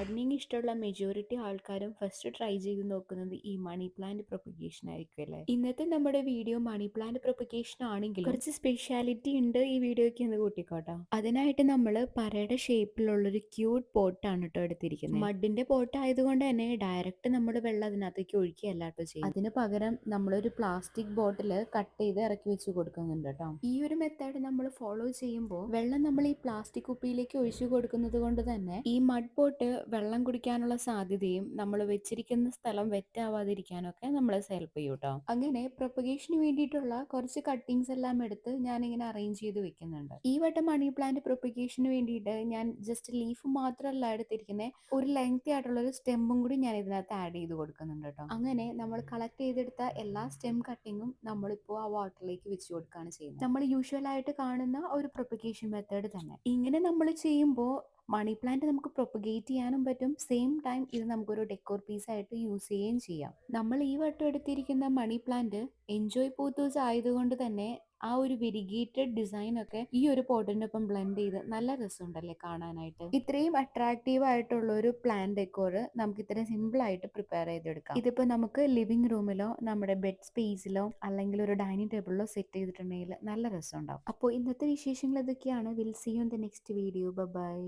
Gardening ഇഷ്ടമുള്ള majority ആൾക്കാരും first try ചെയ്ത് നോക്കുന്നത് ഈ മണി പ്ലാന്റ് പ്രൊപ്പഗേഷൻ ആയിരിക്കും അല്ലേ. ഇന്നത്തെ നമ്മുടെ വീഡിയോ മണി പ്ലാന്റ് പ്രൊപ്പഗേഷൻ ആണെങ്കിലും കുറച്ച് സ്പെഷ്യാലിറ്റി ഉണ്ട് ഈ വീഡിയോയ്ക്ക് എന്ന് കൂട്ടിക്കോട്ടോ. അതിനായിട്ട് നമ്മൾ പരയുടെ ഷേപ്പിലുള്ളൊരു ക്യൂട്ട് പോട്ടാണ് കേട്ടോ എടുത്തിരിക്കുന്നത്. മഡിന്റെ പോട്ട് ആയതുകൊണ്ട് തന്നെ ഡയറക്റ്റ് നമ്മൾ വെള്ളം അതിനകത്തേക്ക് ഒഴിക്കുകയല്ല കേട്ടോ ചെയ്യും. അതിന് പകരം നമ്മളൊരു പ്ലാസ്റ്റിക് ബോട്ടിൽ കട്ട് ചെയ്ത് ഇറക്കി വെച്ച് കൊടുക്കുന്നുണ്ട് കേട്ടോ. ഈ ഒരു മെത്തേഡ് നമ്മൾ ഫോളോ ചെയ്യുമ്പോൾ വെള്ളം നമ്മൾ ഈ പ്ലാസ്റ്റിക് കുപ്പിയിലേക്ക് ഒഴിച്ചു കൊടുക്കുന്നത് കൊണ്ട് തന്നെ ഈ മഡ് പോട്ട് വെള്ളം കുടിക്കാനുള്ള സാധ്യതയും നമ്മൾ വെച്ചിരിക്കുന്ന സ്ഥലം വെറ്റാവാതിരിക്കാനൊക്കെ നമ്മളെ ഹെൽപ്പ് ചെയ്യും കേട്ടോ. അങ്ങനെ പ്രൊപ്പഗേഷന് വേണ്ടിയിട്ടുള്ള കുറച്ച് കട്ടിങ്സ് എല്ലാം എടുത്ത് ഞാനിങ്ങനെ അറേഞ്ച് ചെയ്ത് വെക്കുന്നുണ്ട്. ഈ വട്ടം മണി പ്ലാന്റ് പ്രൊപ്പഗേഷന് വേണ്ടിയിട്ട് ഞാൻ ജസ്റ്റ് ലീഫ് മാത്രമല്ല എടുത്തിരിക്കുന്നത്, ഒരു ലെങ്തി ആയിട്ടുള്ള ഒരു സ്റ്റെമ്പും കൂടി ഞാൻ ഇതിനകത്ത് ആഡ് ചെയ്ത് കൊടുക്കുന്നുണ്ട് കേട്ടോ. അങ്ങനെ നമ്മൾ കളക്ട് ചെയ്തെടുത്ത എല്ലാ സ്റ്റെം കട്ടിങ്ങും നമ്മളിപ്പോൾ ആ വാട്ടറിലേക്ക് വെച്ച് കൊടുക്കുകയാണ് ചെയ്യുന്നത്. നമ്മൾ യൂഷ്വൽ ആയിട്ട് കാണുന്ന ഒരു പ്രൊപ്പഗേഷൻ മെത്തേഡ് തന്നെ. ഇങ്ങനെ നമ്മൾ ചെയ്യുമ്പോൾ മണി പ്ലാന്റ് നമുക്ക് പ്രൊപ്പഗേറ്റ് ചെയ്യാനും പറ്റും, സെയിം ടൈം ഇത് നമുക്കൊരു ഡെക്കോർ പീസ് ആയിട്ട് യൂസ് ചെയ്യുകയും ചെയ്യാം. നമ്മൾ ഈ വട്ടം എടുത്തിരിക്കുന്ന മണി പ്ലാന്റ് എൻജോയ് പൂത്തൂസ് ആയതുകൊണ്ട് തന്നെ ആ ഒരു വെരിഗേറ്റഡ് ഡിസൈൻ ഒക്കെ ഈ ഒരു പോട്ടിന്റെ ഒപ്പം ബ്ലെൻഡ് ചെയ്ത് നല്ല രസമുണ്ടല്ലേ കാണാനായിട്ട്. ഇത്രയും അട്രാക്റ്റീവ് ആയിട്ടുള്ള ഒരു പ്ലാന്റ് ഡെക്കോർ നമുക്ക് ഇത്രയും സിമ്പിൾ ആയിട്ട് പ്രിപ്പയർ ചെയ്തെടുക്കാം. ഇതിപ്പോ നമുക്ക് ലിവിംഗ് റൂമിലോ നമ്മുടെ ബെഡ് സ്പേസിലോ അല്ലെങ്കിൽ ഒരു ഡൈനിങ് ടേബിളിലോ സെറ്റ് ചെയ്തിട്ടുണ്ടെങ്കിൽ നല്ല രസം ഉണ്ടാവും. അപ്പോൾ ഇന്നത്തെ വിശേഷങ്ങൾ ഇതൊക്കെയാണ്. Will see you in the next video. By.